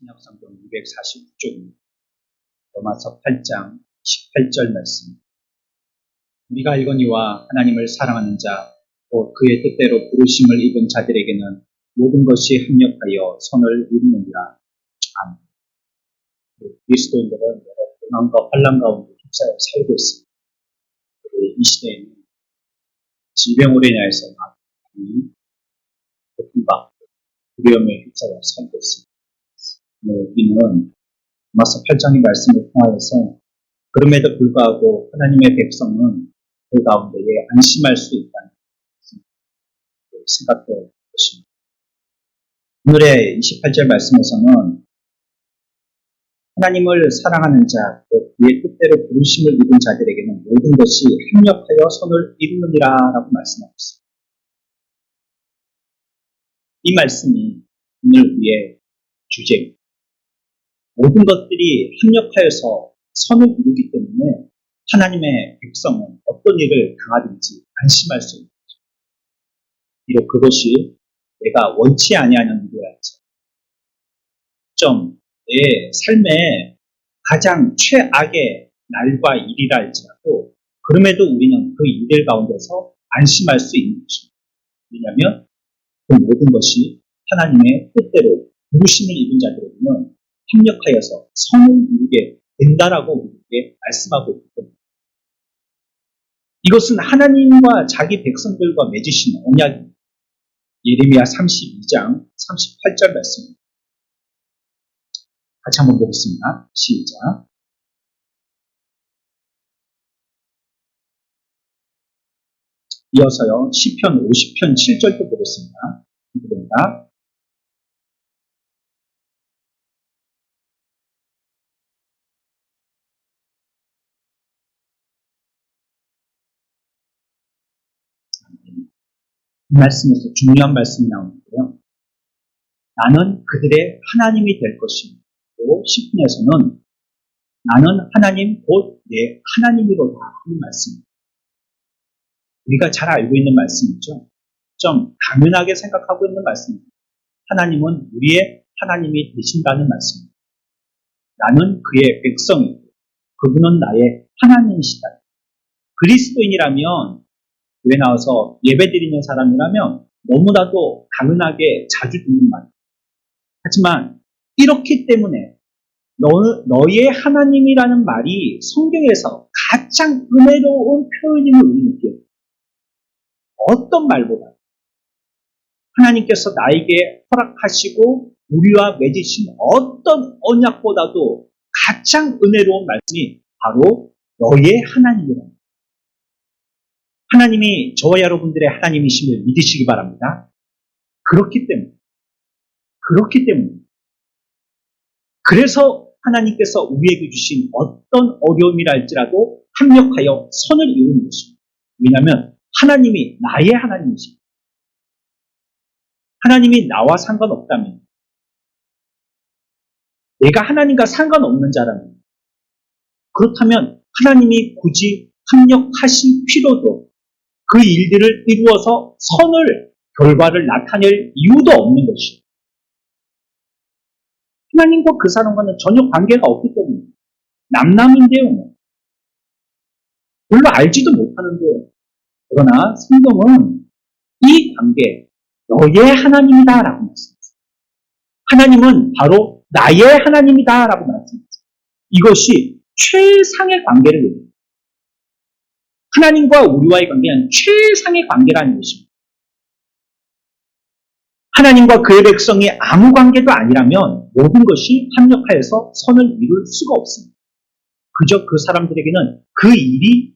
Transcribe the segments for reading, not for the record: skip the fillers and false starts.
신약성경 249쪽입니다. 로마서 8장 18절 말씀. 우리가 알거니와 하나님을 사랑하는 자, 또 그의 뜻대로 부르심을 입은 자들에게는 모든 것이 합력하여 선을 이루느니라. 아멘. 그리스도인들은 여러 고난과 환난 가운데 휩싸여 살고 있습니다. 이 시대에는 질병으로 인하여서 많이 고통과 두려움에 휩싸여 살고 있습니다. 우리는 로마서 8장의 말씀을 통하여서 그럼에도 불구하고 하나님의 백성은 그 가운데에 안심할 수 있다는 생각될 것입니다. 오늘의 28절 말씀에서는 하나님을 사랑하는 자, 또 그의 뜻대로 부르심을 입은 자들에게는 모든 것이 합력하여 선을 이루느니라 라고 말씀하고 있습니다. 이 말씀이 오늘 우리의 주제입니다. 모든 것들이 합력하여서 선을 이루기 때문에 하나님의 백성은 어떤 일을 당하든지 안심할 수 있는 거죠. 비록 그것이 내가 원치 아니하는 일이랄지, 내 삶의 가장 최악의 날과 일이라 할지라도 그럼에도 우리는 그 일들 가운데서 안심할 수 있는 것입니다. 왜냐하면 그 모든 것이 하나님의 뜻대로 부르심을 입은 자들에게는 합력하여서 선을 이루게 된다라고 우리에게 말씀하고 있기 때문에 이것은 하나님과 자기 백성들과 맺으신 언약입니다. 예레미야 32장 38절 말씀입니다. 같이 한번 보겠습니다. 시작. 이어서요. 시편 50편 7절도 보겠습니다. 이겁니다. 이 말씀에서 중요한 말씀이 나오는데요. 나는 그들의 하나님이 될 것이고, 또 시편에서는 나는 하나님 곧 내 하나님이로다 하는 말씀입니다. 우리가 잘 알고 있는 말씀이죠. 좀 당연하게 생각하고 있는 말씀입니다. 하나님은 우리의 하나님이 되신다는 말씀입니다. 나는 그의 백성이고 그분은 나의 하나님이시다. 그리스도인이라면 교회 나와서 예배드리는 사람이라면 너무나도 당연하게 자주 듣는 말입니다. 하지만 이렇기 때문에 너의 하나님이라는 말이 성경에서 가장 은혜로운 표현임을 우리는 느껴요. 어떤 말보다 하나님께서 나에게 허락하시고 우리와 맺으신 어떤 언약보다도 가장 은혜로운 말씀이 바로 너의 하나님이라는 거예요. 하나님이 저와 여러분들의 하나님이심을 믿으시기 바랍니다. 그렇기 때문에 그래서 하나님께서 우리에게 주신 어떤 어려움이라 할지라도 합력하여 선을 이루는 것입니다. 왜냐하면 하나님이 나의 하나님이십니다. 하나님이 나와 상관없다면, 내가 하나님과 상관없는 자라면, 그렇다면 하나님이 굳이 합력하실 필요도, 그 일들을 이루어서 결과를 나타낼 이유도 없는 것이에요. 하나님과 그 사람과는 전혀 관계가 없기 때문에 남남인데요. 별로 알지도 못하는데요. 그러나 성경은 이 관계, 너의 하나님이다 라고 말씀했어요. 하나님은 바로 나의 하나님이다 라고 말씀했어요. 이것이 최상의 관계를 얘기해요. 하나님과 우리와의 관계는 최상의 관계라는 것입니다. 하나님과 그의 백성이 아무 관계도 아니라면 모든 것이 합력하여서 선을 이룰 수가 없습니다. 그저 그 사람들에게는 그 일의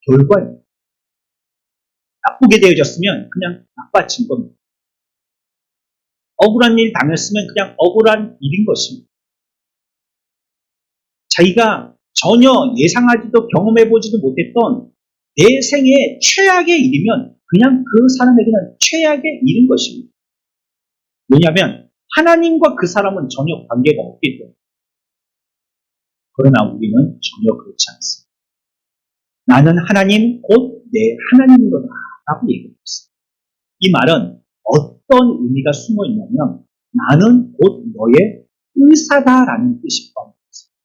결과입니다. 나쁘게 되어졌으면 그냥 나빠진 겁니다. 억울한 일 당했으면 그냥 억울한 일인 것입니다. 자기가 전혀 예상하지도 경험해보지도 못했던 내 생의 최악의 일이면 그냥 그 사람에게는 최악의 일인 것입니다. 왜냐하면 하나님과 그 사람은 전혀 관계가 없기 때문에. 그러나 우리는 전혀 그렇지 않습니다. 나는 하나님 곧 내 하나님이로다 라고 얘기했습니다. 이 말은 어떤 의미가 숨어 있냐면 나는 곧 너의 의사다라는 뜻이 포함되어 있습니다.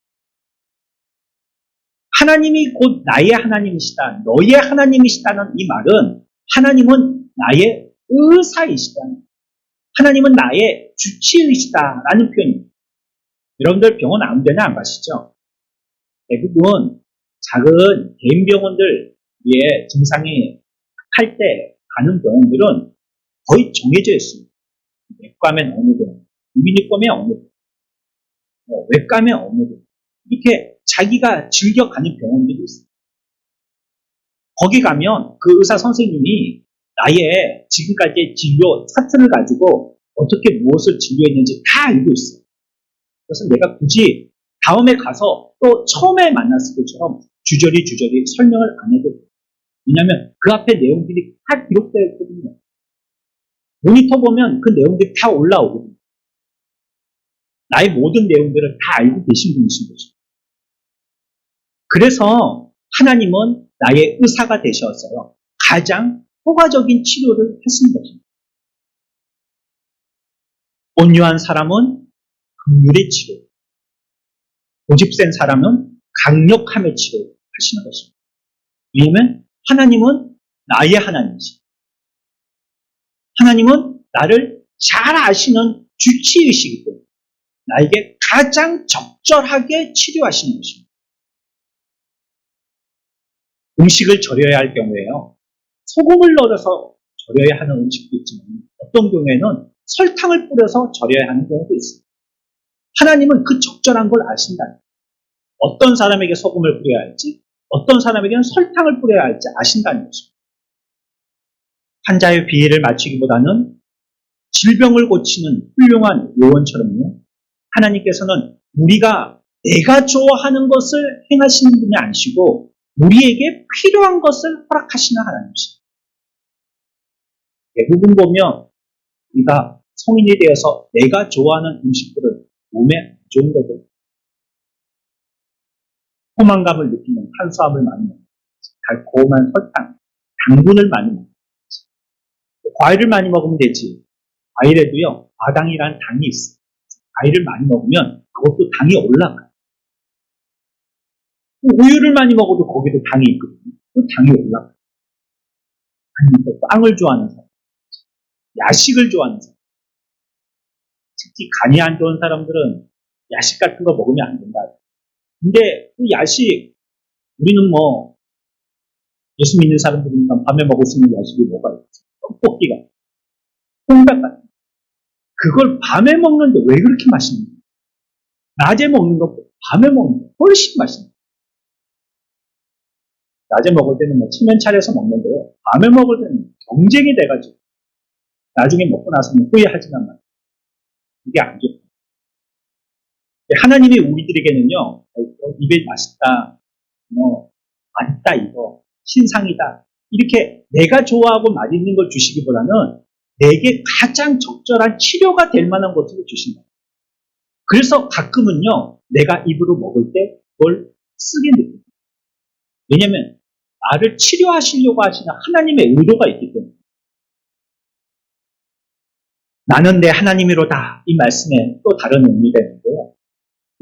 하나님이 곧 나의 하나님이시다, 너의 하나님이시다는 이 말은 하나님은 나의 의사이시다, 하나님은 나의 주치의시다라는 표현입니다. 여러분들 병원 아무 데나 안 가시죠? 대부분 작은 개인 병원들 위에 증상이 할 때 가는 병원들은 거의 정해져 있습니다. 내과면 어느 병원, 유기니과면 어느 병원, 외과면 어느 병원, 이렇게 자기가 즐겨 가는 병원들이 있어요. 거기 가면 그 의사 선생님이 나의 지금까지의 진료 차트를 가지고 어떻게 무엇을 진료했는지 다 알고 있어요. 그래서 내가 굳이 다음에 가서 또 처음에 만났을 때처럼 주저리 설명을 안 해도 돼요. 왜냐하면 그 앞에 내용들이 다 기록되어 있거든요. 모니터 보면 그 내용들이 다 올라오거든요. 나의 모든 내용들을 다 알고 계신 분이신 거죠. 그래서 하나님은 나의 의사가 되셔서요, 가장 효과적인 치료를 하시는 것입니다. 온유한 사람은 긍휼의 치료, 고집센 사람은 강력함의 치료를 하시는 것입니다. 왜냐하면 하나님은 나의 하나님이시죠. 하나님은 나를 잘 아시는 주치의시기 때문에 나에게 가장 적절하게 치료하시는 것입니다. 음식을 절여야 할 경우에요, 소금을 넣어서 절여야 하는 음식도 있지만 어떤 경우에는 설탕을 뿌려서 절여야 하는 경우도 있습니다. 하나님은 그 적절한 걸 아신다. 어떤 사람에게 소금을 뿌려야 할지, 어떤 사람에게는 설탕을 뿌려야 할지 아신다는 것입니다. 환자의 비위를 맞추기보다는 질병을 고치는 훌륭한 요원처럼요, 하나님께서는 우리가 내가 좋아하는 것을 행하시는 분이 아니시고 우리에게 필요한 것을 허락하시는 하나님이십니다. 대부분 보면 우리가 성인이 되어서 내가 좋아하는 음식들을 몸에 안 좋은 거죠. 포만감을 느끼는 탄수화물 많이 먹는, 달콤한 설탕, 당분을 많이 먹는, 과일을 많이 먹으면 되지. 과일에도요, 과당이라는 당이 있어요. 과일을 많이 먹으면 그것도 당이 올라가요. 우유를 많이 먹어도 거기도 당이 있거든요. 그 당이 올라가요. 아니면 또 빵을 좋아하는 사람, 야식을 좋아하는 사람, 특히 간이 안 좋은 사람들은 야식 같은 거 먹으면 안 된다. 근데 그 야식, 우리는 뭐 예수 믿는 사람들이니까 밤에 먹을 수 있는 야식이 뭐가 있지? 떡볶이가, 콩밥 같은 거. 그걸 밤에 먹는데 왜 그렇게 맛있는 거야? 낮에 먹는 것보다 밤에 먹는 거 훨씬 맛있는 거야. 낮에 먹을 때는 뭐 체면 차려서 먹는데요, 밤에 먹을 때는 경쟁이 돼가지고 나중에 먹고 나서는 후회하지만 말이에요. 이게 안 좋다. 하나님이 우리들에게는요, 입에 맛있다, 맛있다 이거, 신상이다, 이렇게 내가 좋아하고 맛있는 걸 주시기보다는 내게 가장 적절한 치료가 될 만한 것을 주신다. 그래서 가끔은요, 내가 입으로 먹을 때 그걸 쓰게 됩니다. 왜냐하면 나를 치료하시려고 하시는 하나님의 의도가 있기 때문에. 나는 내 하나님이로다, 이 말씀에 또 다른 의미가 있는데요,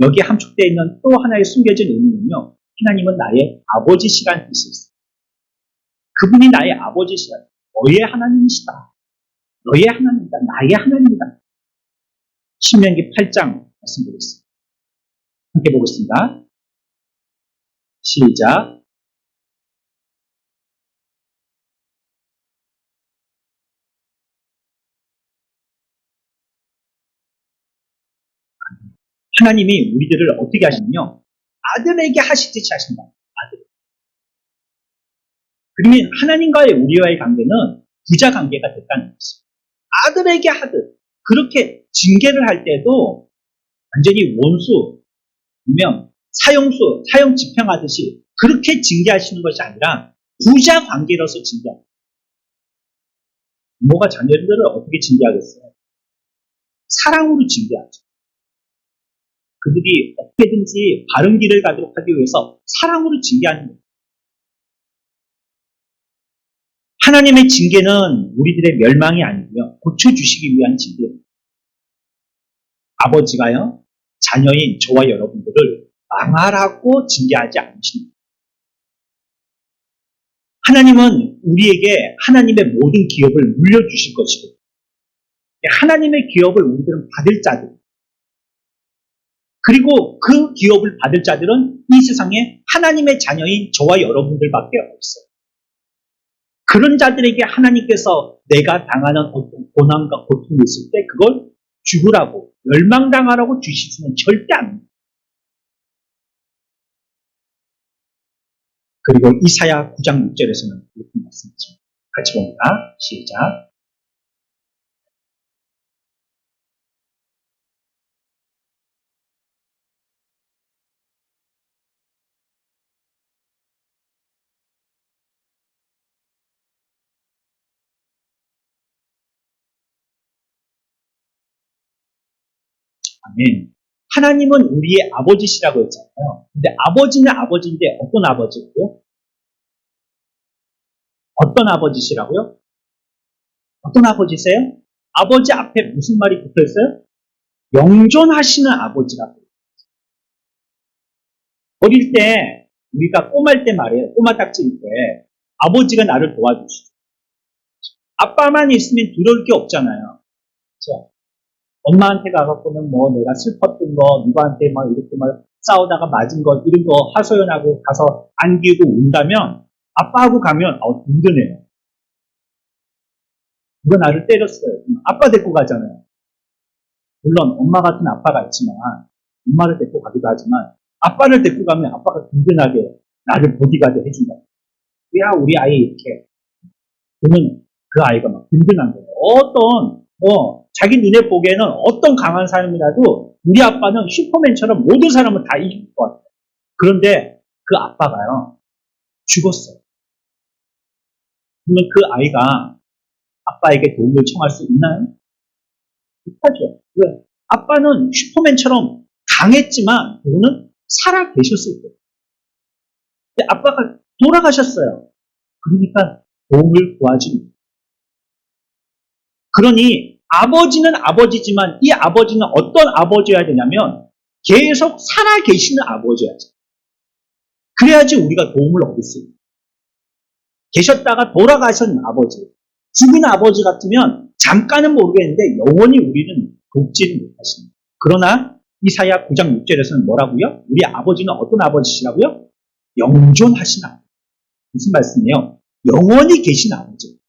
여기에 함축되어 있는 또 하나의 숨겨진 의미는요, 하나님은 나의 아버지시라는 뜻이 있어요. 그분이 나의 아버지시라, 너의 하나님이시다, 너의 하나님이다, 나의 하나님이다. 신명기 8장 말씀드리겠습니다. 함께 보겠습니다. 시작. 하나님이 우리들을 어떻게 하시냐면요, 아들에게 하시듯이 하신다. 아들. 그러면 하나님과의 우리와의 관계는 부자 관계가 됐다는 것입니다. 아들에게 하듯, 그렇게 징계를 할 때도 완전히 원수, 아니면 사형수, 사형 집행하듯이 그렇게 징계하시는 것이 아니라 부자 관계로서 징계합니다. 부모가 자녀들을 어떻게 징계하겠어요? 사랑으로 징계하죠. 그들이 어떻게든지 바른 길을 가도록 하기 위해서 사랑으로 징계하는 거예요. 하나님의 징계는 우리들의 멸망이 아니고요, 고쳐주시기 위한 징계입니다. 아버지가요, 자녀인 저와 여러분들을 망하라고 징계하지 않으십니다. 하나님은 우리에게 하나님의 모든 기업을 물려주실 것이고 하나님의 기업을 우리들은 받을 자들 그리고 그 기업을 받을 자들은 이 세상에 하나님의 자녀인 저와 여러분들밖에 없어요. 그런 자들에게 하나님께서 내가 당하는 어떤 고난과 고통이 있을 때 그걸 죽으라고 멸망당하라고 주시지는 절대 않습니다. 그리고 이사야 9장 6절에서는 이렇게 말씀하죠. 같이 봅니다. 시작. 아멘. 하나님은 우리의 아버지시라고 했잖아요. 근데 아버지는 아버지인데 어떤 아버지고요? 어떤 아버지시라고요? 어떤 아버지세요? 아버지 앞에 무슨 말이 붙어 있어요? 영존하시는 아버지라고. 어릴 때 우리가 꼬마일 때 말이에요. 꼬마 딱지일 때 아버지가 나를 도와주시죠. 아빠만 있으면 두려울 게 없잖아요. 그렇죠? 엄마한테 가갖고는 뭐 내가 슬펐던 거, 누구한테 막 이렇게 막 싸우다가 맞은 거, 이런 거 하소연하고 가서 안기고 운다면 아빠하고 가면 든든해요. 누가 나를 때렸어요. 아빠 데리고 가잖아요. 물론 엄마 같은 아빠가 있지만 엄마를 데리고 가기도 하지만 아빠를 데리고 가면 아빠가 든든하게 나를 보디가드 해준다. 야 우리 아이 이렇게 그러면 그 아이가 막 든든한 거예요. 어떤 자기 눈에 보기에는 어떤 강한 사람이라도 우리 아빠는 슈퍼맨처럼 모든 사람을 다 이길 것 같아요. 그런데 그 아빠가요 죽었어요. 그러면 그 아이가 아빠에게 도움을 청할 수 있나요? 못하죠. 왜? 아빠는 슈퍼맨처럼 강했지만 그거는 살아 계셨을 때요. 근데 아빠가 돌아가셨어요. 그러니까 도움을 구하지. 그러니 아버지는 아버지지만 이 아버지는 어떤 아버지여야 되냐면 계속 살아 계시는 아버지여야죠. 그래야지 우리가 도움을 얻을 수 있어요. 계셨다가 돌아가신 아버지, 죽은 아버지 같으면 잠깐은 모르겠는데 영원히 우리는 돕지는 못하십니다. 그러나 이사야 9장 6절에서는 뭐라고요? 우리 아버지는 어떤 아버지시라고요? 영존하신 아버지. 무슨 말씀이에요? 영원히 계신 아버지.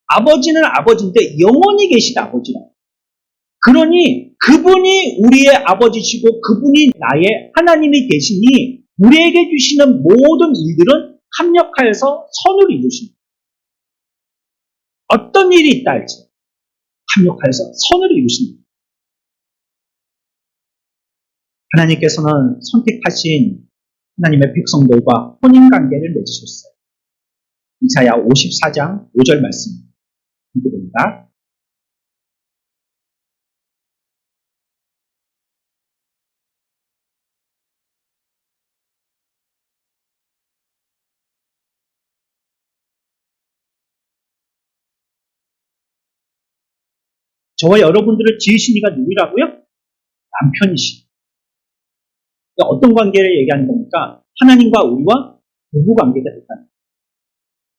아버지는 아버지인데 영원히 계신 아버지라. 그러니 그분이 우리의 아버지시고 그분이 나의 하나님이 되시니 우리에게 주시는 모든 일들은 합력하여서 선을 이루십니다. 어떤 일이 있다 할지 합력하여서 선을 이루십니다. 하나님께서는 선택하신 하나님의 백성들과 혼인관계를 맺으셨어요. 이사야 54장 5절 말씀 읽어봅니다. 저와 여러분들을 지으신 이가 누구라고요? 남편이시. 어떤 관계를 얘기하는 겁니까? 하나님과 우리와 부부 관계가 됐다는 거예요.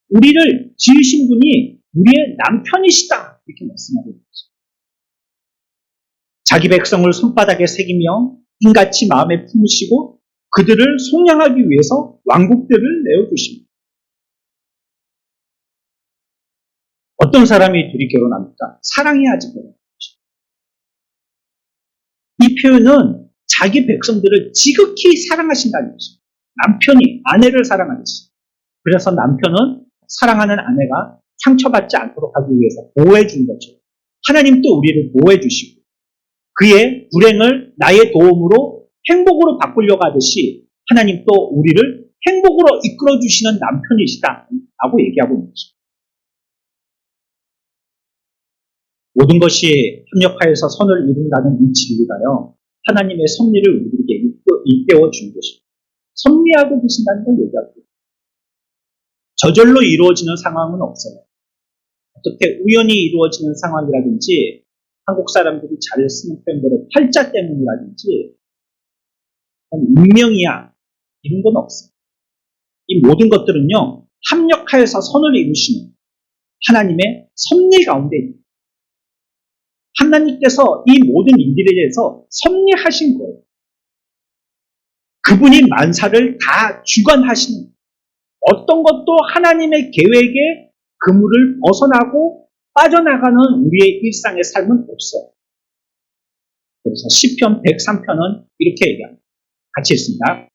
우리를 지으신 분이 우리의 남편이시다. 이렇게 말씀하고 있죠. 자기 백성을 손바닥에 새기며 인같이 마음에 품으시고 그들을 속량하기 위해서 왕국들을 내어주십니다. 어떤 사람이 둘이 결혼합니까? 사랑해야지 결혼합니다. 이 표현은 자기 백성들을 지극히 사랑하신다는 것입니다. 남편이 아내를 사랑하듯이. 그래서 남편은 사랑하는 아내가 상처받지 않도록 하기 위해서 보호해 주는 거죠. 하나님도 우리를 보호해 주시고 그의 불행을 나의 도움으로 행복으로 바꾸려고 하듯이 하나님도 우리를 행복으로 이끌어 주시는 남편이시다 라고 얘기하고 있는 거죠. 모든 것이 협력하여서 선을 이룬다는 이 진리가요. 하나님의 섭리를 우리에게 일깨워 주는 것입니다. 섭리하고 계신다는 걸 얘기하고 있습니다. 저절로 이루어지는 상황은 없어요. 어떻게 우연히 이루어지는 상황이라든지 한국 사람들이 잘 쓰는 표현대로 팔자 때문이라든지 운명이야 이런 건 없어요. 이 모든 것들은요 합력하여서 선을 이루시는 하나님의 섭리 가운데 있습니다. 하나님께서 이 모든 일들에 대해서 섭리하신 거예요. 그분이 만사를 다 주관하시는 어떤 것도 하나님의 계획에 그물을 벗어나고 빠져나가는 우리의 일상의 삶은 없어요. 그래서 시편 103편은 이렇게 얘기합니다. 같이 읽습니다.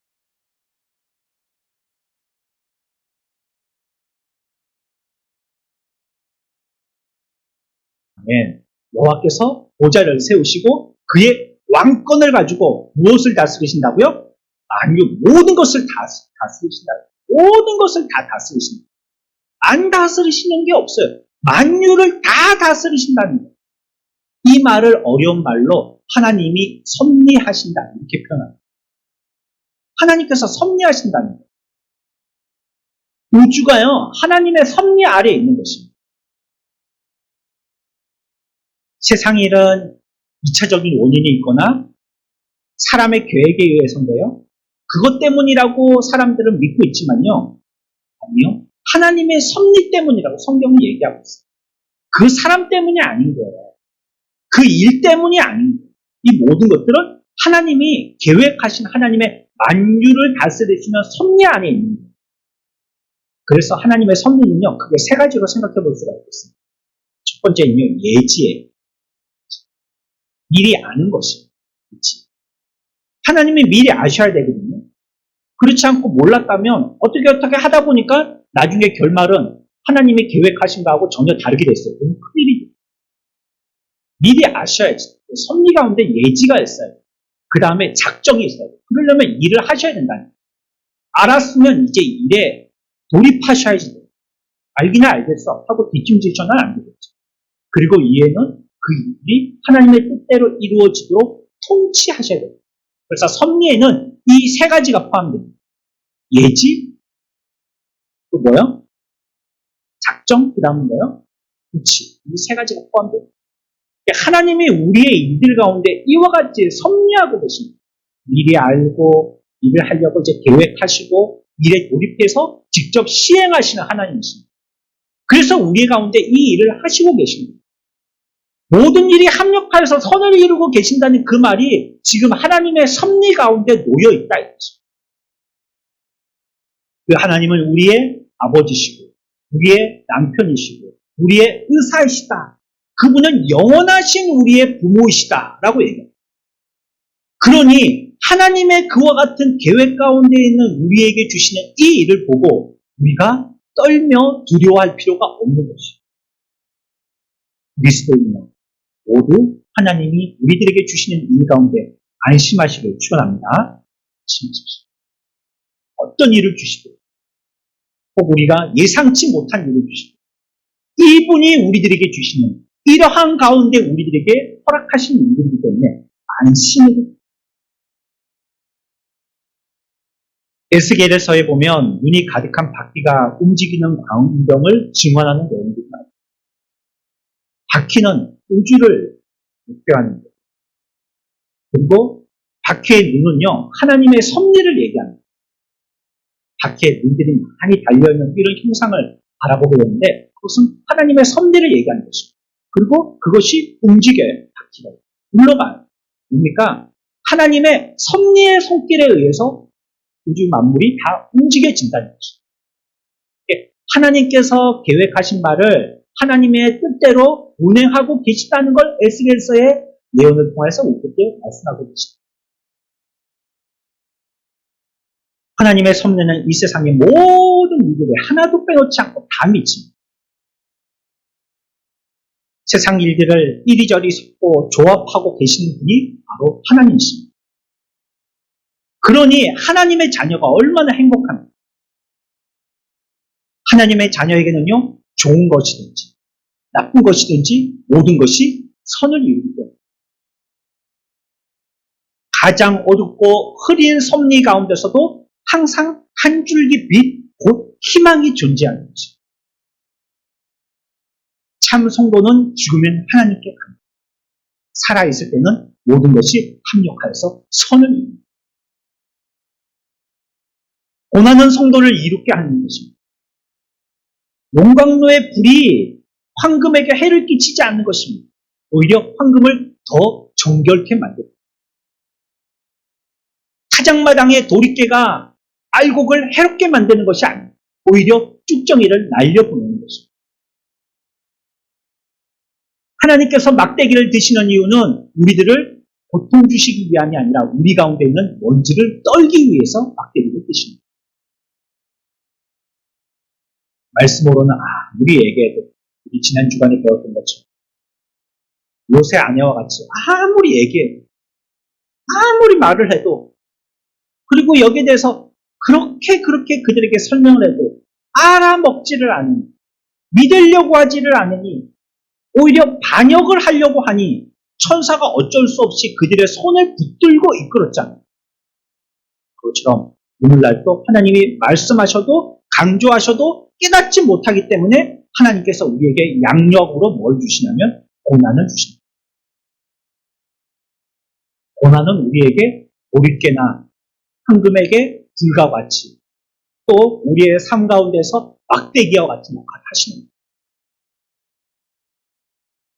네. 여호와께서 보좌를 세우시고 그의 왕권을 가지고 무엇을 다스리신다고요? 만유 모든 것을 다 다스리신다. 모든 것을 다 다스리신다. 안 다스리시는 게 없어요. 만유를 다 다스리신다는 거예요. 이 말을 어려운 말로 하나님이 섭리하신다 이렇게 표현합니다. 하나님께서 섭리하신다는 거예요. 우주가요 하나님의 섭리 아래에 있는 것입니다. 세상 일은 2차적인 원인이 있거나 사람의 계획에 의해서인데요. 그것 때문이라고 사람들은 믿고 있지만요. 아니요. 하나님의 섭리 때문이라고 성경은 얘기하고 있어요. 그 사람 때문이 아닌 거예요. 그 일 때문이 아닌 거예요. 이 모든 것들은 하나님이 계획하신 하나님의 만유를 다스리시는 섭리 안에 있는 거예요. 그래서 하나님의 섭리는요. 크게 세 가지로 생각해 볼 수가 있겠습니다. 첫 번째는요. 예지예요. 미리 아는 것이에요. 그렇지? 하나님이 미리 아셔야 되거든요. 그렇지 않고 몰랐다면 어떻게 하다 보니까 나중에 결말은 하나님이 계획하신 거하고 전혀 다르게 됐어요. 너무 큰일이죠. 미리 아셔야지. 섭리 가운데 예지가 있어요. 그 다음에 작정이 있어요. 그러려면 일을 하셔야 된다는 거예요. 알았으면 이제 일에 돌입하셔야지 돼요. 알기는 알겠어 하고 뒷짐지셔는 안 되겠죠. 그리고 이에는 그 일이 하나님의 뜻대로 이루어지도록 통치하셔야 돼요. 그래서 섭리에는 이 세 가지가 포함됩니다. 예지, 또 뭐요? 작정, 그 다음은 뭐요? 통치. 이 세 가지가 포함됩니다. 하나님이 우리의 일들 가운데 이와 같이 섭리하고 계십니다. 미리 알고 일을 하려고 이제 계획하시고 일에 돌입해서 직접 시행하시는 하나님이십니다. 그래서 우리 가운데 이 일을 하시고 계십니다. 모든 일이 합력하여서 선을 이루고 계신다는 그 말이 지금 하나님의 섭리 가운데 놓여 있다 이거죠. 그 하나님은 우리의 아버지시고 우리의 남편이시고 우리의 의사이시다. 그분은 영원하신 우리의 부모이시다라고 얘기합니다. 그러니 하나님의 그와 같은 계획 가운데 있는 우리에게 주시는 이 일을 보고 우리가 떨며 두려워할 필요가 없는 것이죠. 그리스도인은 모두 하나님이 우리들에게 주시는 일 가운데 안심하시길 축원합니다. 안심하십시오. 어떤 일을 주시고 혹 우리가 예상치 못한 일을 주시고 이분이 우리들에게 주시는 이러한 가운데 우리들에게 허락하신 일이기 때문에 안심을 해요. 에스겔서에 보면 눈이 가득한 바퀴가 움직이는 광경을 증언하는 내용들이 많아요. 바퀴는 우주를 목표하는 거예요. 그리고 바퀴의 눈은요, 하나님의 섭리를 얘기합니다. 바퀴에 눈들이 많이 달려있는 이런 형상을 바라보게 되는데 그것은 하나님의 섭리를 얘기하는 것입니다. 그리고 그것이 움직여요. 바퀴가 물러가요. 뭡니까? 하나님의 섭리의 손길에 의해서 우주 만물이 다 움직여진다는 것입니다. 하나님께서 계획하신 말을 하나님의 뜻대로 운행하고 계시다는 걸 에스겔서의 예언을 통해서 우리에게 말씀하고 계십니다. 하나님의 섭리는 이 세상의 모든 일들에 하나도 빼놓지 않고 다 미칩니다. 세상 일들을 이리저리 섞고 조합하고 계시는 분이 바로 하나님이십니다. 그러니 하나님의 자녀가 얼마나 행복합니까? 하나님의 자녀에게는요, 좋은 것이든지 나쁜 것이든지 모든 것이 선을 이루기 때문에 가장 어둡고 흐린 섭리 가운데서도 항상 한 줄기 빛, 곧 희망이 존재하는 것입니다. 참 성도는 죽으면 하나님께 갑니다. 살아있을 때는 모든 것이 합력하여서 선을 이룹니다. 고난은 성도를 이롭게 하는 것입니다. 용광로의 불이 황금에게 해를 끼치지 않는 것입니다. 오히려 황금을 더 정결케 만듭니다. 타작마당의 도리깨가 알곡을 해롭게 만드는 것이 아닙니다. 오히려 쭉정이를 날려보내는 것입니다. 하나님께서 막대기를 드시는 이유는 우리들을 고통 주시기 위함이 아니라 우리 가운데 있는 먼지를 떨기 위해서 막대기를 드십니다. 말씀으로는 우리에게 우리 지난 주간에 배웠던 것처럼 요새 아내와 같이 아무리 얘기해도 아무리 말을 해도 그리고 여기에 대해서 그렇게 그들에게 설명을 해도 알아먹지를 않으니 믿으려고 하지를 않으니 오히려 반역을 하려고 하니 천사가 어쩔 수 없이 그들의 손을 붙들고 이끌었잖아요. 그것처럼 오늘날도 하나님이 말씀하셔도 강조하셔도 깨닫지 못하기 때문에 하나님께서 우리에게 양력으로 뭘 주시냐면 고난을 주십니다. 고난은 우리에게 오리깨나 황금에게 불과 같이 또 우리의 삶 가운데서 막대기와 같은 역할을 하시는 겁니다.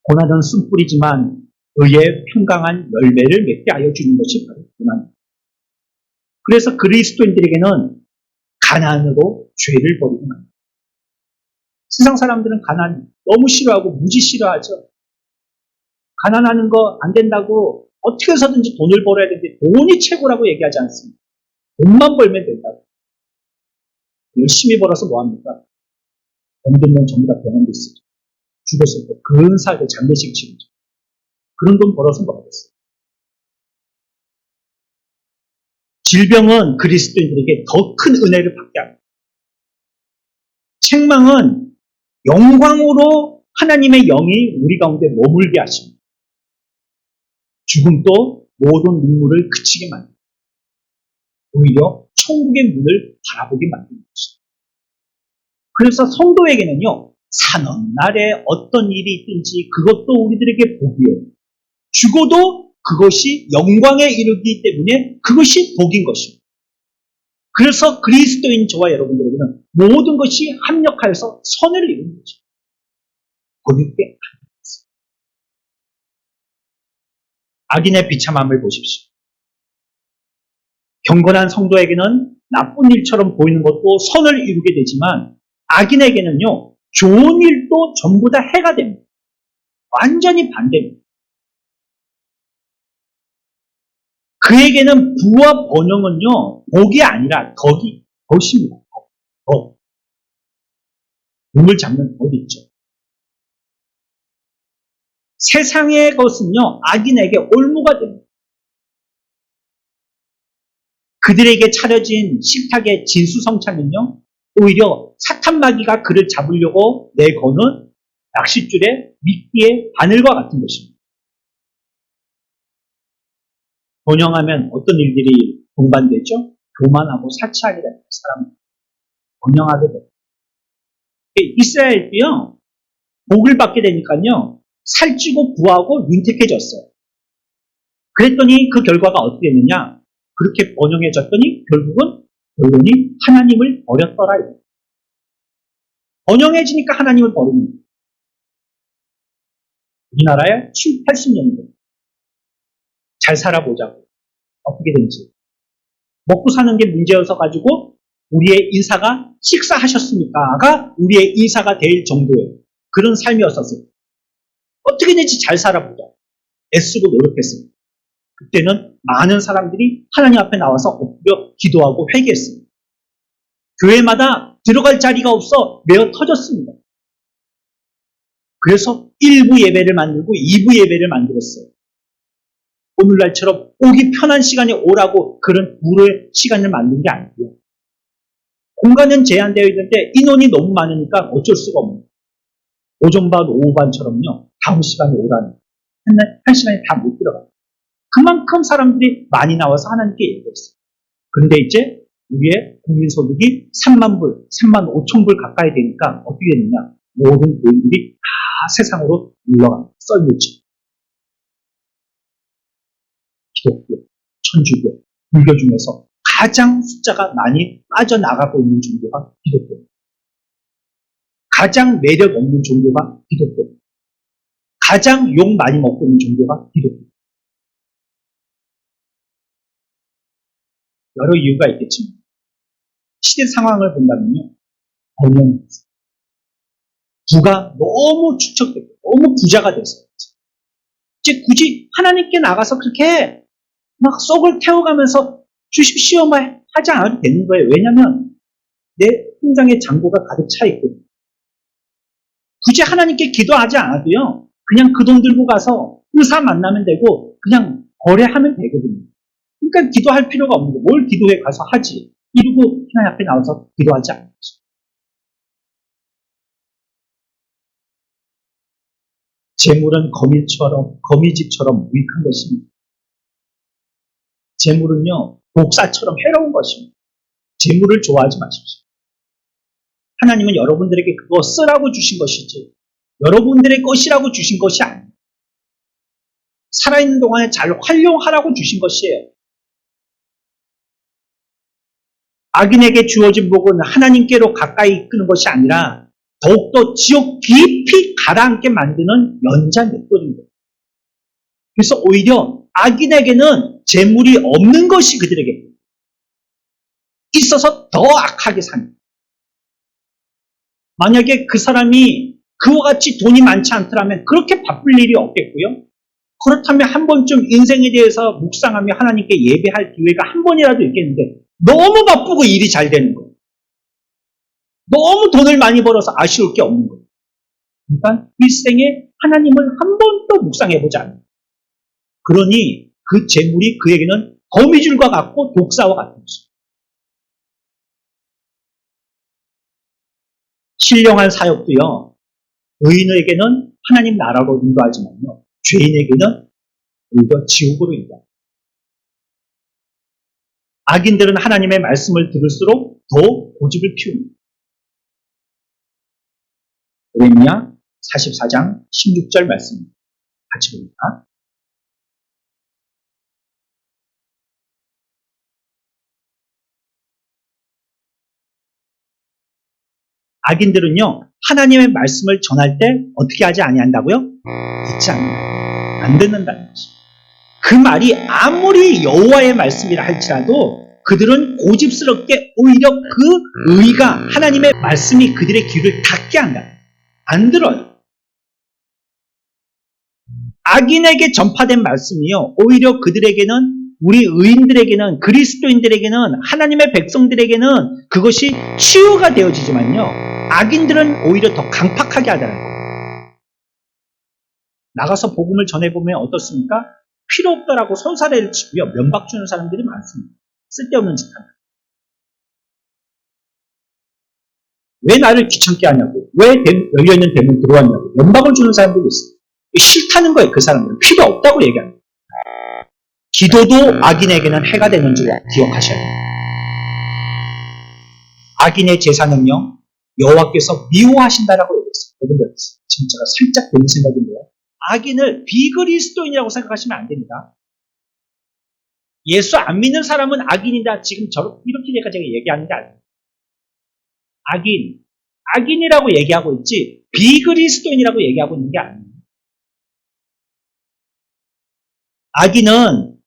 고난은 쓴뿌리지만 의의 평강한 열매를 맺게 하여 주는 것이 바로 고난입니다. 그래서 그리스도인들에게는 가난으로 죄를 버리고 맙니다. 세상 사람들은 가난 너무 싫어하고 무지 싫어하죠. 가난하는 거 안 된다고 어떻게 해서든지 돈을 벌어야 되는데 돈이 최고라고 얘기하지 않습니다. 돈만 벌면 된다고. 열심히 벌어서 뭐합니까? 돈 들면 전부 다 병원도 쓰죠. 죽었을 때 근사하게 장례식 치르죠. 그런 돈 벌어서 뭐하겠어요? 질병은 그리스도인들에게 더 큰 은혜를 받게 합니다. 책망은 영광으로 하나님의 영이 우리 가운데 머물게 하십니다. 죽음도 모든 눈물을 그치게 만듭니다. 오히려 천국의 문을 바라보게 만드는 것입니다. 그래서 성도에게는요, 사는 날에 어떤 일이 있든지 그것도 우리들에게 복이에요. 죽어도 그것이 영광에 이르기 때문에 그것이 복인 것입니다. 그래서 그리스도인 저와 여러분들에게는 모든 것이 합력하여서 선을 이루는 거죠. 거기에 악인의 비참함을 보십시오. 경건한 성도에게는 나쁜 일처럼 보이는 것도 선을 이루게 되지만 악인에게는요, 좋은 일도 전부 다 해가 됩니다. 완전히 반대입니다. 그에게는 부와 번영은요, 복이 아니라 덫입니다. 덫. 몸을 잡는 덫 있죠. 세상의 것은요, 악인에게 올무가 됩니다. 그들에게 차려진 식탁의 진수성찬은요, 오히려 사탄마귀가 그를 잡으려고 내거는 낚싯줄에 미끼의 바늘과 같은 것입니다. 번영하면 어떤 일들이 동반되죠? 교만하고 사치하게 됩니다. 사람은 번영하게 됩니다. 이스라엘도요, 복을 받게 되니까요, 살찌고 부하고 윤택해졌어요. 그랬더니 그 결과가 어떻게 됐느냐? 그렇게 번영해졌더니 결국은 결론이 하나님을 버렸더라. 번영해지니까 하나님을 버립니다. 우리나라에 7, 80년대 잘 살아보자고 어떻게 된지 먹고 사는 게 문제여서 가지고 우리의 인사가 식사하셨습니까가 우리의 인사가 될 정도의 그런 삶이었었어요. 어떻게 된지 잘 살아보자 애쓰고 노력했어요. 그때는 많은 사람들이 하나님 앞에 나와서 엎드려 기도하고 회개했습니다. 교회마다 들어갈 자리가 없어 메어 터졌습니다. 그래서 1부 예배를 만들고 2부 예배를 만들었어요. 오늘날처럼 오기 편한 시간에 오라고 그런 부의 시간을 만든 게 아니고요. 공간은 제한되어 있는데 인원이 너무 많으니까 어쩔 수가 없는 오전반, 오후반처럼요. 다음 시간에 오라는 한 시간에 다 못 들어가요. 그만큼 사람들이 많이 나와서 하나님께 얘기했어요. 그런데 이제 우리의 국민소득이 3만 불, 3만 5천 불 가까이 되니까 어떻게 됐느냐. 모든 교인들이 다 세상으로 물러갑니다. 썰물지. 기독교, 천주교, 불교 중에서 가장 숫자가 많이 빠져나가고 있는 종교가 기독교. 가장 매력 없는 종교가 기독교. 가장 욕 많이 먹고 있는 종교가 기독교. 여러 이유가 있겠지만 시대 상황을 본다면요. 번영 부가 너무 축적되고 너무 부자가 돼서 이제 굳이 하나님께 나가서 그렇게 막 속을 태워가면서 주십시오 막 하지 않아도 되는 거예요. 왜냐하면 내 통장에 잔고가 가득 차 있거든요. 굳이 하나님께 기도하지 않아도요. 그냥 그 돈 들고 가서 의사 만나면 되고 그냥 거래하면 되거든요. 그러니까 기도할 필요가 없는 거예요. 뭘 기도해 가서 하지. 이러고 하나님 앞에 나와서 기도하지 않는 거죠. 재물은 거미집처럼 무익한 것입니다. 재물은요, 독사처럼 해로운 것입니다. 재물을 좋아하지 마십시오. 하나님은 여러분들에게 그거 쓰라고 주신 것이지, 여러분들의 것이라고 주신 것이 아닙니다. 살아있는 동안에 잘 활용하라고 주신 것이에요. 악인에게 주어진 복은 하나님께로 가까이 이끄는 것이 아니라 더욱더 지옥 깊이 가라앉게 만드는 연장 역도입니다. 그래서 오히려 악인에게는 재물이 없는 것이 그들에게 있어서 더 악하게 삽니다. 만약에 그 사람이 그와 같이 돈이 많지 않더라면 그렇게 바쁠 일이 없겠고요. 그렇다면 한 번쯤 인생에 대해서 묵상하며 하나님께 예배할 기회가 한 번이라도 있겠는데 너무 바쁘고 일이 잘 되는 거예요. 너무 돈을 많이 벌어서 아쉬울 게 없는 거예요. 그러니까 일생에 하나님을 한 번도 묵상해보지 않아요. 그러니 그 재물이 그에게는 거미줄과 같고 독사와 같은 것입니다. 신령한 사역도요. 의인에게는 하나님 나라로 인도하지만요. 죄인에게는 오히려 지옥으로 인도합니다. 악인들은 하나님의 말씀을 들을수록 더 고집을 피웁니다. 예레미야 44장 16절 말씀입니다. 같이 봅니다. 악인들은요, 하나님의 말씀을 전할 때 어떻게 하지 아니한다고요? 듣지 않는다. 안 듣는다는 것입니다. 그 말이 아무리 여호와의 말씀이라 할지라도 그들은 고집스럽게 오히려 그 의가 하나님의 말씀이 그들의 귀를 닫게 한다. 안 들어요. 악인에게 전파된 말씀이요. 오히려 그들에게는 우리 의인들에게는 그리스도인들에게는 하나님의 백성들에게는 그것이 치유가 되어지지만요. 악인들은 오히려 더 강팍하게 하더라는 거예요. 나가서 복음을 전해보면 어떻습니까? 필요 없다라고 손사래를 치고요. 면박 주는 사람들이 많습니다. 쓸데없는 짓 하는. 왜 나를 귀찮게 하냐고. 왜 열려있는 대문 들어왔냐고. 면박을 주는 사람들이 있어요. 싫다는 거예요. 그 사람들은. 필요 없다고 얘기합니다. 기도도 악인에게는 해가 되는 줄 기억하셔야 됩니다. 악인의 제사는요. 여호와께서 미워하신다라고 얘기했어요. 여러분들 진짜가 살짝 드는 생각인데요. 악인을 비그리스도인이라고 생각하시면 안 됩니다. 예수 안 믿는 사람은 악인이다. 지금 이렇게 제가 얘기하는 게 아니에요. 악인이라고 얘기하고 있지 비그리스도인이라고 얘기하고 있는 게 아니에요. 악인은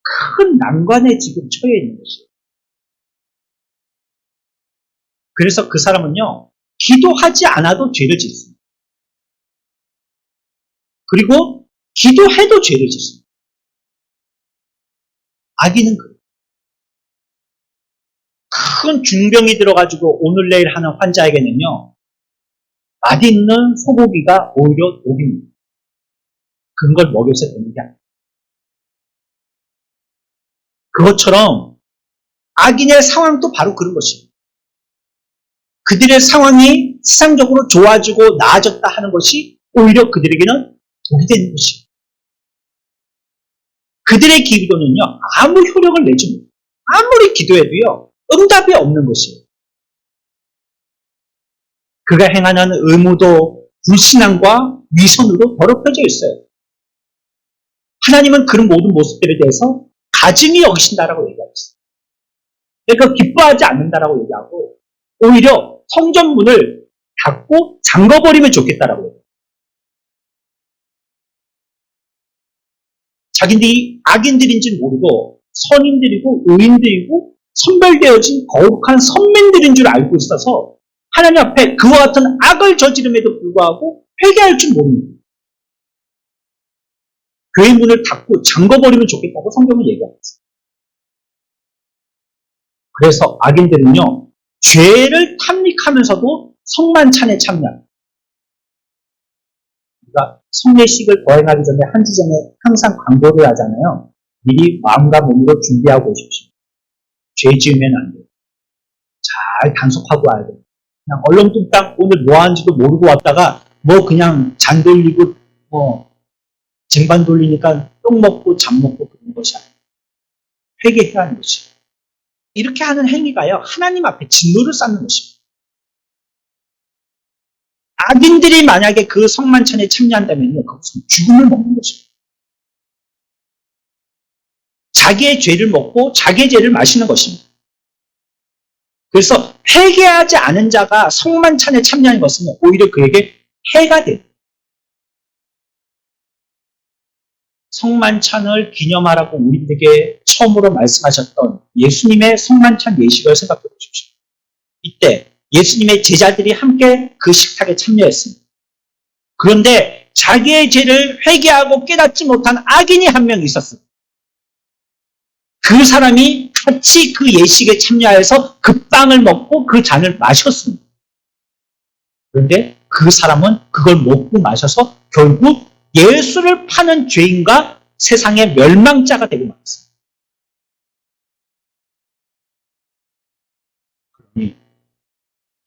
큰 난관에 지금 처해 있는 것이에요. 그래서 그 사람은요, 기도하지 않아도 죄를 짓습니다. 그리고 기도해도 죄를 짓습니다. 악인은 그래요. 큰 중병이 들어가지고 오늘 내일 하는 환자에게는요, 맛있는 소고기가 오히려 독입니다. 그걸 먹여서 되는 게 아니에요. 그것처럼 악인의 상황도 바로 그런 것입니다. 그들의 상황이 세상적으로 좋아지고 나아졌다 하는 것이 오히려 그들에게는 독이 되는 것입니다. 그들의 기도는요, 아무 효력을 내지 못해요. 아무리 기도해도요, 응답이 없는 것이에요. 그가 행하는 의무도 불신앙과 위선으로 더럽혀져 있어요. 하나님은 그런 모든 모습들에 대해서 가증히 여기신다라고 얘기하고 있어요. 그러니까 기뻐하지 않는다라고 얘기하고 오히려 성전 문을 닫고 잠궈버리면 좋겠다라고 해요. 자기들이 악인들인지 모르고 선인들이고 의인들이고 선별되어진 거룩한 선민들인 줄 알고 있어서 하나님 앞에 그와 같은 악을 저지름에도 불구하고 회개할 줄 모릅니다. 교회 문을 닫고 잠궈버리면 좋겠다고 성경은 얘기하고 있어요. 그래서 악인들은요, 죄를 탐닉하면서도 성만찬에 참여합니다. 우리가 성례식을 거행하기 전에 한 주 전에 항상 광고를 하잖아요. 미리 마음과 몸으로 준비하고 오십시오. 죄 지으면 안 돼요. 잘 단속하고 와야 돼요. 그냥 얼렁뚱땅 오늘 뭐 하는지도 모르고 왔다가 뭐 그냥 잔 돌리고 뭐 쟁반 돌리니까 똥 먹고 잠 먹고 그런 것이 아니에요. 회개해야 하는 것이에요. 이렇게 하는 행위가요, 하나님 앞에 진노를 쌓는 것입니다. 악인들이 만약에 그 성만찬에 참여한다면요, 그것은 죽음을 먹는 것입니다. 자기의 죄를 먹고 자기의 죄를 마시는 것입니다. 그래서 회개하지 않은 자가 성만찬에 참여하는 것은 오히려 그에게 해가 돼요. 성만찬을 기념하라고 우리들에게 처음으로 말씀하셨던 예수님의 성만찬 예식을 생각해 보십시오. 이때 예수님의 제자들이 함께 그 식탁에 참여했습니다. 그런데 자기의 죄를 회개하고 깨닫지 못한 악인이 한 명 있었습니다. 그 사람이 같이 그 예식에 참여해서 그 빵을 먹고 그 잔을 마셨습니다. 그런데 그 사람은 그걸 먹고 마셔서 결국 예수를 파는 죄인과 세상의 멸망자가 되고 말았습니다.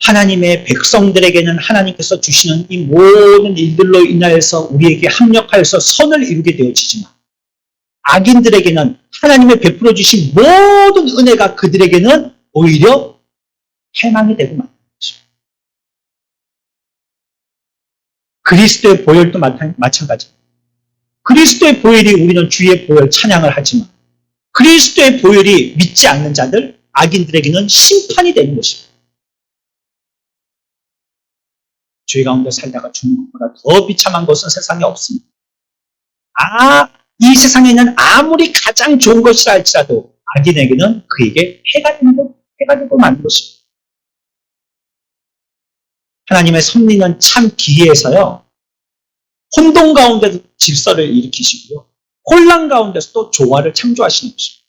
하나님의 백성들에게는 하나님께서 주시는 이 모든 일들로 인하여서 우리에게 합력하여서 선을 이루게 되어지지만 악인들에게는 하나님의 베풀어 주신 모든 은혜가 그들에게는 오히려 해망이 되고 맙니다. 그리스도의 보혈도 마찬가지입니다. 그리스도의 보혈이 우리는 주의 보혈 찬양을 하지만 그리스도의 보혈이 믿지 않는 자들, 악인들에게는 심판이 되는 것입니다. 죄 가운데 살다가 죽는 것보다 더 비참한 것은 세상에 없습니다. 이 세상에는 아무리 가장 좋은 것이라 할지라도 악인에게는 그에게 해가 되고 마는 것입니다. 하나님의 섭리는 참 기이해서요, 혼돈 가운데도 질서를 일으키시고요, 혼란 가운데서도 조화를 창조하시는 것입니다.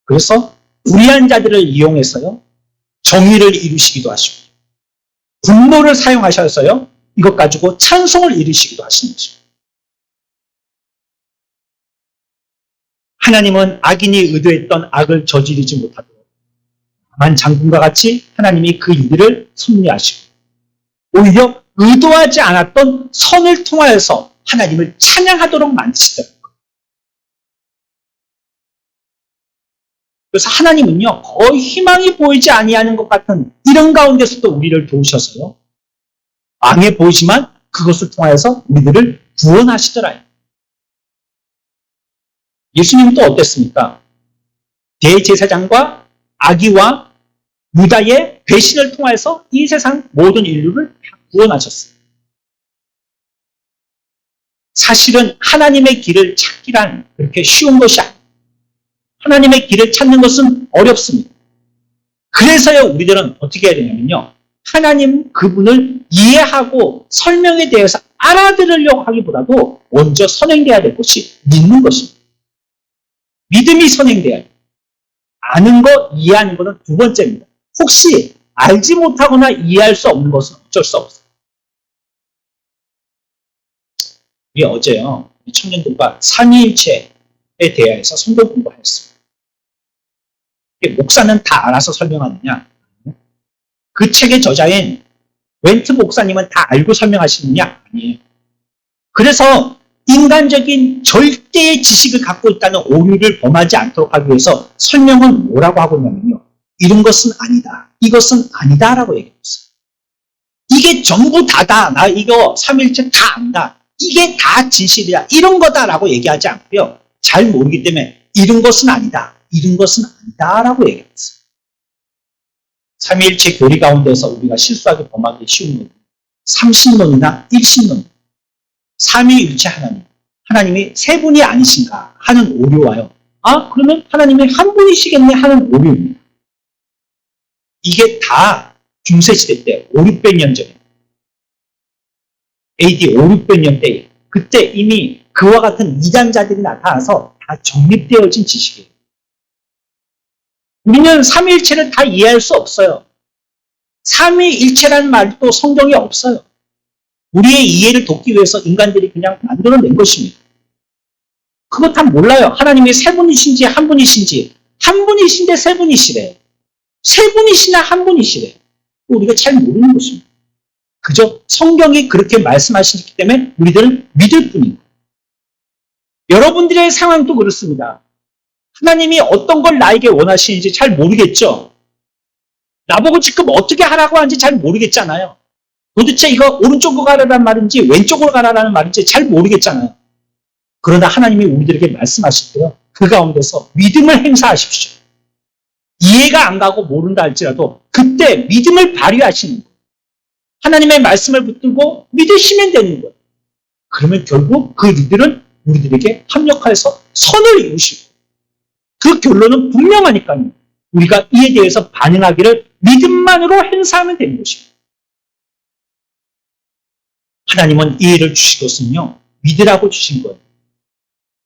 그래서 불의한 자들을 이용해서요, 정의를 이루시기도 하시고, 분노를 사용하셔서요, 이것 가지고 찬송을 이루시기도 하시는 것입니다. 하나님은 악인이 의도했던 악을 저지르지 못하도록 다만 장군과 같이 하나님이 그 일들을 섭리하시고 오히려 의도하지 않았던 선을 통하여서 하나님을 찬양하도록 만드시더라고요. 그래서 하나님은요, 거의 희망이 보이지 아니하는 것 같은 이런 가운데서도 우리를 도우셔서요, 망해 보이지만 그것을 통하여서 우리들을 구원하시더라요. 예수님은 또 어땠습니까? 대제사장과 아기와 유다의 배신을 통해서 이 세상 모든 인류를 다 구원하셨어요. 사실은 하나님의 길을 찾기란 그렇게 쉬운 것이 아니에요. 하나님의 길을 찾는 것은 어렵습니다. 그래서요, 우리들은 어떻게 해야 되냐면요, 하나님 그분을 이해하고 설명에 대해서 알아들으려고 하기보다도 먼저 선행돼야 될 것이 믿는 것입니다. 믿음이 선행돼야 해요. 아는 거, 이해하는 것은 두 번째입니다. 혹시 알지 못하거나 이해할 수 없는 것은 어쩔 수 없어요. 우리 어제요, 청년들과 삼위일체에 대해서 성경 공부했습니다. 목사는 다 알아서 설명하느냐? 그 책의 저자인 웬트 목사님은 다 알고 설명하시느냐? 아니에요. 그래서 인간적인 절대의 지식을 갖고 있다는 오류를 범하지 않도록 하기 위해서 설명은 뭐라고 하고 있냐면요, 이런 것은 아니다, 이것은 아니다 라고 얘기했어요. 이게 전부 다다, 나 이거 삼일체 다 안다, 이게 다 진실이야, 이런 거다라고 얘기하지 않고요. 잘 모르기 때문에 이런 것은 아니다, 이런 것은 아니다라고 얘기했어요. 삼위일체 교리 가운데서 우리가 실수하게 범하기 쉬운 건 삼신론이나 일신론, 삼위일체 하나님이 세 분이 아니신가 하는 오류와요. 아, 그러면 하나님이 한 분이시겠네 하는 오류입니다. 이게 다 중세시대 때 5, 600년 전에 AD 5, 600년 때에 그때 이미 그와 같은 이단자들이 나타나서 다 정립되어진 지식이에요. 우리는 삼위일체를 다 이해할 수 없어요. 삼위일체라는 말도 성경에 없어요. 우리의 이해를 돕기 위해서 인간들이 그냥 만들어낸 것입니다. 그거 다 몰라요. 하나님이 세 분이신지 한 분이신지, 한 분이신데 세 분이시래. 세 분이시나 한 분이시래. 우리가 잘 모르는 것입니다. 그저 성경이 그렇게 말씀하시기 때문에 우리들은 믿을 뿐입니다. 여러분들의 상황도 그렇습니다. 하나님이 어떤 걸 나에게 원하시는지 잘 모르겠죠? 나보고 지금 어떻게 하라고 하는지 잘 모르겠잖아요. 도대체 이거 오른쪽으로 가라는 말인지 왼쪽으로 가라는 말인지 잘 모르겠잖아요. 그러나 하나님이 우리들에게 말씀하실 때요, 그 가운데서 믿음을 행사하십시오. 이해가 안 가고 모른다 할지라도 그때 믿음을 발휘하시는 거예요. 하나님의 말씀을 붙들고 믿으시면 되는 거예요. 그러면 결국 그 이들은 우리들에게 합력하여서 선을 이루시고, 그 결론은 분명하니까요. 우리가 이에 대해서 반응하기를 믿음만으로 행사하면 되는 것입니다. 하나님은 이 일을 주시고서는요, 믿으라고 주신 거예요.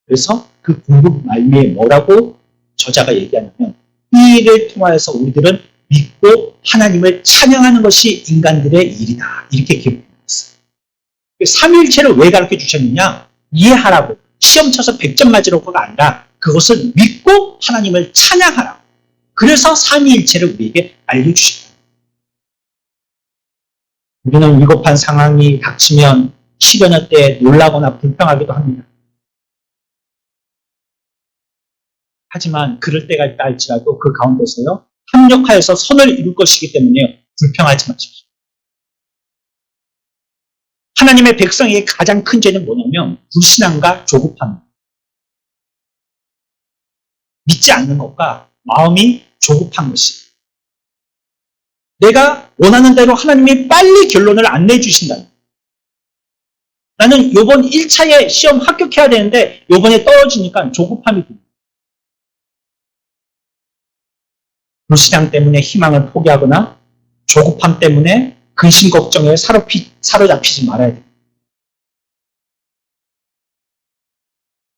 그래서 그 궁극 말미에 뭐라고 저자가 얘기하냐면, 이 일을 통하여서 우리들은 믿고 하나님을 찬양하는 것이 인간들의 일이다, 이렇게 기록했어요. 삼위일체를 왜 가르쳐 주셨느냐? 이해하라고, 시험 쳐서 100점 맞으려고가 아니라 그것을 믿고 하나님을 찬양하라고. 그래서 삼위일체를 우리에게 알려주십니다. 우리는 위급한 상황이 닥치면 시련할 때 놀라거나 불평하기도 합니다. 하지만 그럴 때가 있다 할지라도 그 가운데서요, 합력하여서 선을 이룰 것이기 때문에 불평하지 마십시오. 하나님의 백성에게 가장 큰 죄는 뭐냐면 불신앙과 조급함입니다. 믿지 않는 것과 마음이 조급한 것이. 내가 원하는 대로 하나님이 빨리 결론을 안 내주신다. 나는 이번 1차에 시험 합격해야 되는데 이번에 떨어지니까 조급함이 듭니다. 불신앙 때문에 희망을 포기하거나 조급함 때문에 근심 걱정에 사로잡히지 말아야 됩니다.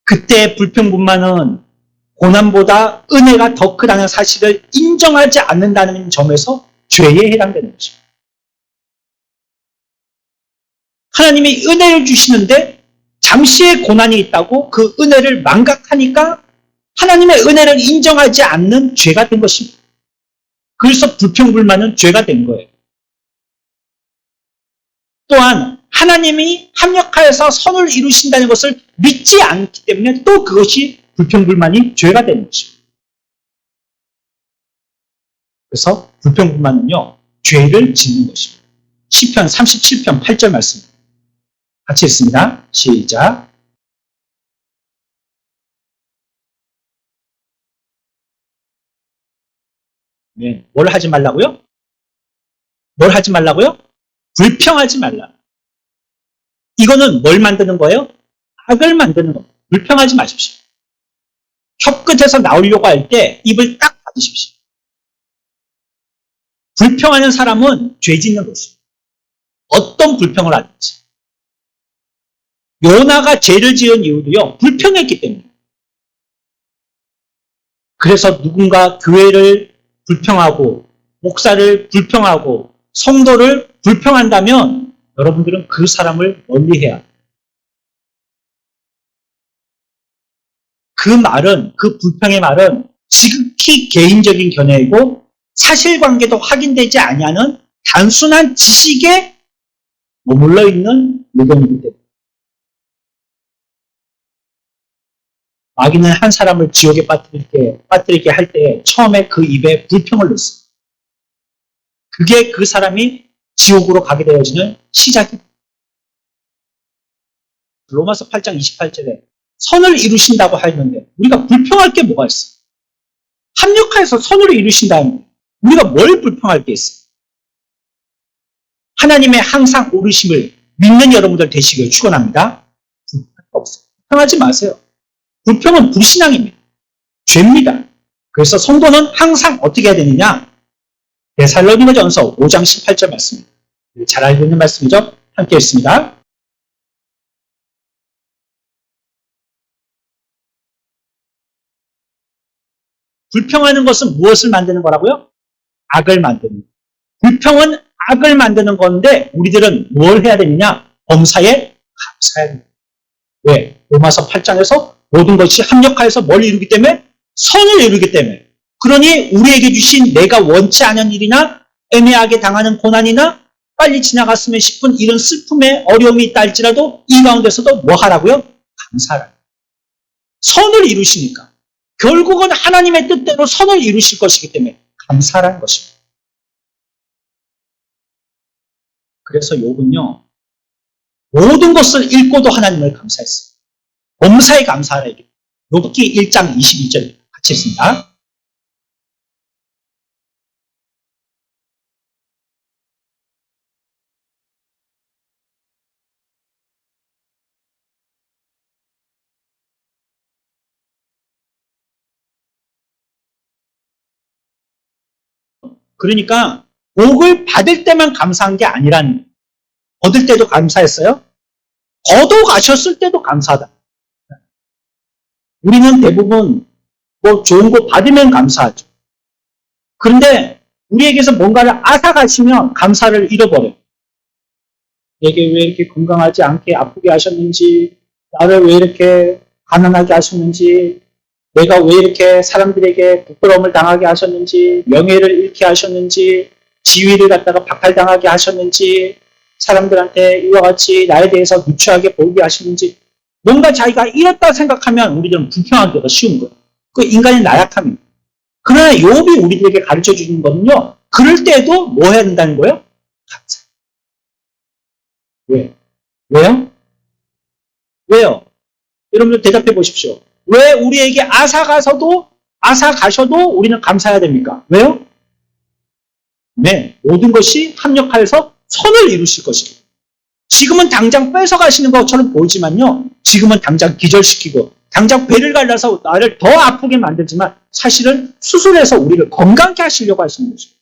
그때의 불평분만은 고난보다 은혜가 더 크다는 사실을 인정하지 않는다는 점에서 죄에 해당되는 것입니다. 하나님이 은혜를 주시는데 잠시의 고난이 있다고 그 은혜를 망각하니까 하나님의 은혜를 인정하지 않는 죄가 된 것입니다. 그래서 불평불만은 죄가 된 거예요. 또한 하나님이 합력하여서 선을 이루신다는 것을 믿지 않기 때문에 또 그것이 불평불만이 죄가 되는 것입니다. 그래서 불평불만은요, 죄를 짓는 것입니다. 시편 37편 8절 말씀 같이 읽습니다. 시작. 네, 뭘 하지 말라고요? 뭘 하지 말라고요? 불평하지 말라. 이거는 뭘 만드는 거예요? 악을 만드는 겁니다. 불평하지 마십시오. 혀 끝에서 나오려고 할 때 입을 딱 닫으십시오. 불평하는 사람은 죄 짓는 것입니다. 어떤 불평을 하든지. 요나가 죄를 지은 이유도요, 불평했기 때문에. 그래서 누군가 교회를 불평하고 목사를 불평하고 성도를 불평한다면 여러분들은 그 사람을 멀리해야 합니다. 그 말은, 그 불평의 말은 지극히 개인적인 견해이고 사실관계도 확인되지 아니하는 단순한 지식에 머물러 있는 의견이기 때문에 마귀는 한 사람을 지옥에 빠뜨리게 할 때 처음에 그 입에 불평을 넣습니다. 그게 그 사람이 지옥으로 가게 되어지는 시작입니다. 로마서 8장 28절에 선을 이루신다고 하였는데 우리가 불평할 게 뭐가 있어? 합력하여서 선을 이루신다는데 우리가 뭘 불평할 게 있어? 하나님의 항상 오르심을 믿는 여러분들 되시길 축원합니다. 불평 없어요. 불평하지 마세요. 불평은 불신앙입니다. 죄입니다. 그래서 성도는 항상 어떻게 해야 되느냐? 데살로니가전서 5장 18절 말씀입니다. 잘 알고 있는 말씀이죠? 함께 읽습니다. 불평하는 것은 무엇을 만드는 거라고요? 악을 만드는 거. 불평은 악을 만드는 건데 우리들은 뭘 해야 되느냐? 범사에 감사해야 됩니다. 왜? 로마서 8장에서 모든 것이 합력하여서 뭘 이루기 때문에? 선을 이루기 때문에. 그러니 우리에게 주신 내가 원치 않은 일이나 애매하게 당하는 고난이나 빨리 지나갔으면 싶은 이런 슬픔의 어려움이 있다 할지라도 이 가운데서도 뭐 하라고요? 감사하라. 선을 이루시니까. 결국은 하나님의 뜻대로 선을 이루실 것이기 때문에 감사라는 것입니다. 그래서 욥은요, 모든 것을 잃고도 하나님을 감사했어요. 범사에 감사하라. 욥기 1장 22절 같이 읽습니다. 그러니까 복을 받을 때만 감사한 게 아니라는 거예요. 얻을 때도 감사했어요. 거둬가셨을 때도 감사하다. 우리는 대부분 뭐 좋은 거 받으면 감사하죠. 그런데 우리에게서 뭔가를 앗아가시면 감사를 잃어버려요. 내게 왜 이렇게 건강하지 않게 아프게 하셨는지, 나를 왜 이렇게 가난하게 하셨는지, 내가 왜 이렇게 사람들에게 부끄러움을 당하게 하셨는지, 명예를 잃게 하셨는지, 지위를 갖다가 박탈당하게 하셨는지, 사람들한테 이와 같이 나에 대해서 누추하게 보이게 하셨는지, 뭔가 자기가 잃었다 생각하면 우리들은 불평하기가 쉬운 거예요. 그 인간의 나약함입니다. 그러나 욥이 우리들에게 가르쳐 주는 거는요, 그럴 때도 뭐 해야 된다는 거예요? 감사. 왜? 왜요? 왜요? 여러분들 대답해 보십시오. 왜 우리에게 앗아가셔도 우리는 감사해야 됩니까? 왜요? 네, 모든 것이 합력하여서 선을 이루실 것입니다. 지금은 당장 뺏어가시는 것처럼 보이지만요, 지금은 당장 기절시키고 당장 배를 갈라서 나를 더 아프게 만들지만 사실은 수술해서 우리를 건강케 하시려고 하시는 것입니다.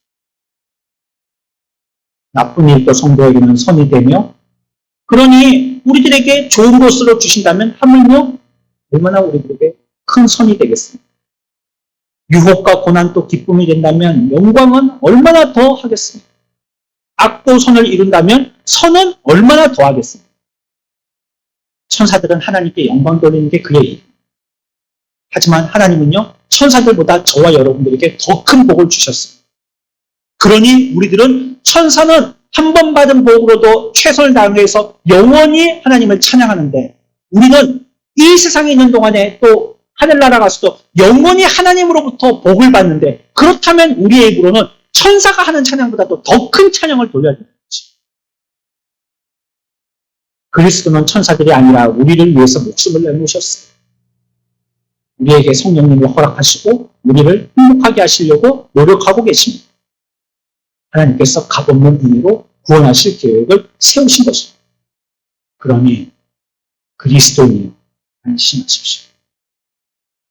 나쁜 일도 성도에게는 선이 되며, 그러니 우리들에게 좋은 것으로 주신다면 하물며 얼마나 우리들에게 큰 선이 되겠습니까? 유혹과 고난도 기쁨이 된다면 영광은 얼마나 더 하겠습니까? 악도 선을 이룬다면 선은 얼마나 더 하겠습니까? 천사들은 하나님께 영광 돌리는 게 그의 일. 하지만 하나님은요, 천사들보다 저와 여러분들에게 더 큰 복을 주셨습니다. 그러니 우리들은 천사는 한 번 받은 복으로도 최선을 다해서 영원히 하나님을 찬양하는데, 우리는 이 세상에 있는 동안에 또 하늘나라 가서도 영원히 하나님으로부터 복을 받는데, 그렇다면 우리의 입으로는 천사가 하는 찬양보다도 더 큰 찬양을 돌려야 되는 거지. 그리스도는 천사들이 아니라 우리를 위해서 목숨을 내놓으셨어요. 우리에게 성령님을 허락하시고 우리를 행복하게 하시려고 노력하고 계십니다. 하나님께서 값없는 은혜로 구원하실 계획을 세우신 것입니다. 그러니 그리스도인이요, 안심하십시오.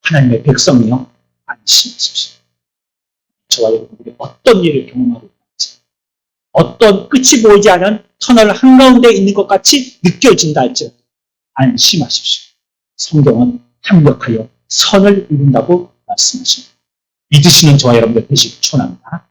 하나님의 백성이요, 안심하십시오. 저와 여러분들이 어떤 일을 경험하고 있는지, 어떤 끝이 보이지 않은 터널 한가운데 있는 것 같이 느껴진다 할지 안심하십시오. 성경은 합력하여 선을 이룬다고 말씀하십니다. 믿으시는 저와 여러분들 되시길 축원합니다.